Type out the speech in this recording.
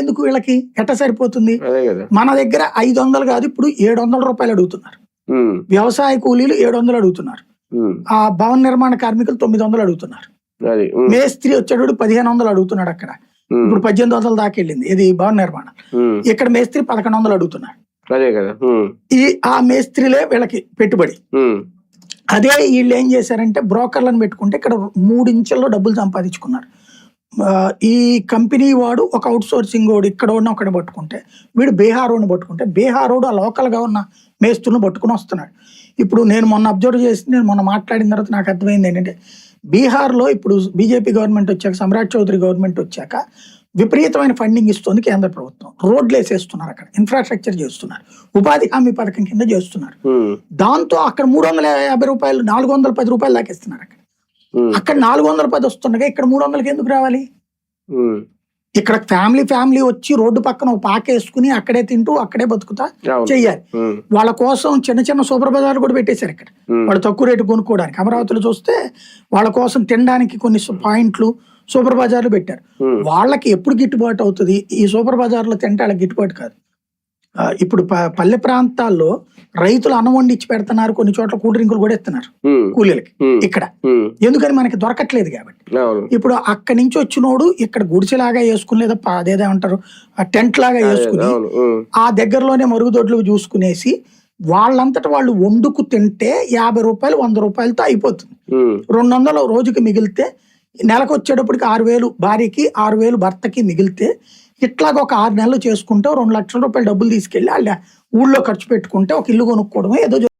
ఎందుకు వీళ్ళకి ఎట్ట సరిపోతుంది? మన దగ్గర 500 కాదు, ఇప్పుడు 700 రూపాయలు అడుగుతున్నారు. వ్యవసాయ కూలీలు 700 అడుగుతున్నారు. ఆ భవన నిర్మాణ కార్మికులు 900 అడుగుతున్నారు. మేస్త్రి వచ్చేటప్పుడు 1500 అడుగుతున్నాడు. అక్కడ ఇప్పుడు 1800 దాకా వెళ్ళింది ఇది భవన నిర్మాణం. ఇక్కడ మేస్త్రి 1100 అడుగుతున్నాడు. ఆ మేస్త్రిలే వీళ్ళకి పెట్టుబడి. అదే వీళ్ళు ఏం చేశారంటే బ్రోకర్లను పెట్టుకుంటే ఇక్కడ 3 ఇంచుల్లో డబ్బులు సంపాదించుకున్నారు. ఈ కంపెనీ వాడు ఒక అవుట్ సోర్సింగ్ వాడు ఇక్కడ ఉన్న ఒకటి పట్టుకుంటే, వీడు బీహార్ వాడిని పట్టుకుంటే, బీహార్ వాడు ఆ లోకల్గా ఉన్న మేస్తులను పట్టుకుని వస్తున్నాడు. ఇప్పుడు నేను మొన్న అబ్జర్వ్ చేసి నేను మొన్న మాట్లాడిన తర్వాత నాకు అర్థమైంది ఏంటంటే, బీహార్లో ఇప్పుడు బీజేపీ గవర్నమెంట్ వచ్చాక, సమ్రాట్ చౌదరి గవర్నమెంట్ వచ్చాక విపరీతమైన ఫండింగ్ ఇస్తుంది కేంద్ర ప్రభుత్వం. రోడ్లు వేసేస్తున్నారు, అక్కడ ఇన్ఫ్రాస్ట్రక్చర్ చేస్తున్నారు, ఉపాధి హామీ పథకం కింద చేస్తున్నారు. దాంతో అక్కడ 350 రూపాయలు 410 రూపాయలు దాకా ఇస్తున్నారు. అక్కడ 410 వస్తుండగా ఇక్కడ 300కి ఎందుకు రావాలి? ఇక్కడ ఫ్యామిలీ వచ్చి రోడ్డు పక్కన ఒక పాక వేసుకుని అక్కడే తింటూ అక్కడే బతుకుతా చెయ్యాలి. వాళ్ళ కోసం చిన్న సూపర్ బజార్లు కూడా పెట్టేశారు ఇక్కడ, వాళ్ళు తక్కువ రేటు కొనుక్కోవడానికి. అమరావతిలో చూస్తే వాళ్ళ కోసం తినడానికి కొన్ని పాయింట్లు సూపర్ బజార్లు పెట్టారు. వాళ్ళకి ఎప్పుడు గిట్టుబాటు అవుతుంది? ఈ సూపర్ బజార్లో తింటే వాళ్ళకి గిట్టుబాటు కాదు. ఇప్పుడు పల్లె ప్రాంతాల్లో రైతులు అన్నం వండిచ్చి పెడుతున్నారు, కొన్ని చోట్ల కూల్ డ్రింకులు కూడా ఇస్తున్నారు కూలీలకి ఇక్కడ. ఎందుకని? మనకి దొరకట్లేదు కాబట్టి. ఇప్పుడు అక్కడి నుంచి వచ్చినోడు ఇక్కడ గుడిసెలాగా వేసుకుని, లేదా అదేదో అంటారు టెంట్ లాగా వేసుకుని ఆ దగ్గరలోనే మరుగుదొడ్లు చూసుకునేసి వాళ్ళంతటా వాళ్ళు వండుకు తింటే 50 రూపాయలు 100 రూపాయలతో అయిపోతుంది. 200 రోజుకి మిగిలితే నెలకు వచ్చేటప్పటికి 6000 భార్యకి 6000 భర్తకి మిగిలితే, ఇట్లాగ ఒక 6 నెలలు చేసుకుంటే 2 లక్షల రూపాయలు డబ్బులు తీసుకెళ్లి వాళ్ళ ఊళ్ళో ఖర్చు పెట్టుకుంటే ఒక ఇల్లు కొనుక్కోవడమో ఏదో